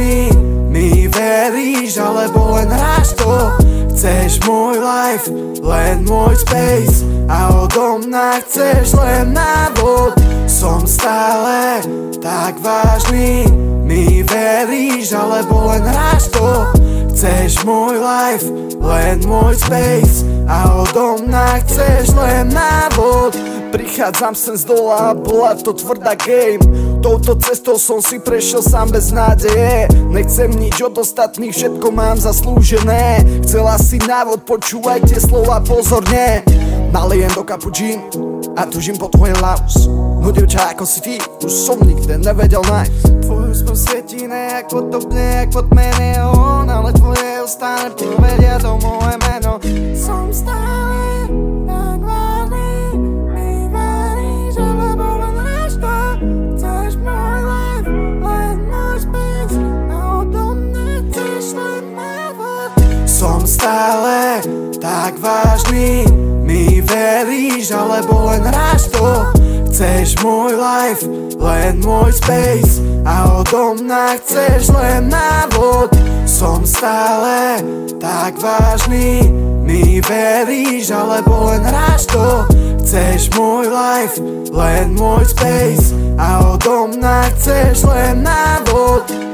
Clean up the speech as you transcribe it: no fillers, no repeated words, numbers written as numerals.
vážny, mi veríš, alebo len hráš to. Chceš môj life, len môj space, a odo mňa chceš len návod. Som stále tak vážny, mi veríš, alebo len hráš to. Chceš môj life, len môj space, a odo mňa chceš len návod. Prichádzam sem z dola, bola to tvrdá game. Touto cestou som si prešiel sám bez nádeje. Nechcem nič od ostatných, všetko mám zaslúžené. Chcela si návod, počúvaj tie slova pozorne. Nalijem do kapučín a tužím po tvojej laus. No dievča, ako si ty, už som nikde nevedel nájsť. Tvoju smrť svietí nejak podobne, jak pod mene on, ale tvoje ustále povedia to moje meno. Som stále tak vážny, mi veríš, alebo len hráš to. Chceš môj life, len môj space, a odo mňa chceš len návod. Som stále tak vážny, mi veríš, alebo len hráš to. Chceš môj life, len môj space, a odo mňa chceš len návod. Som stále tak vážny, mi veríš, alebo len hráš to. Chceš môj life, len môj space, a odo mňa chceš len návod.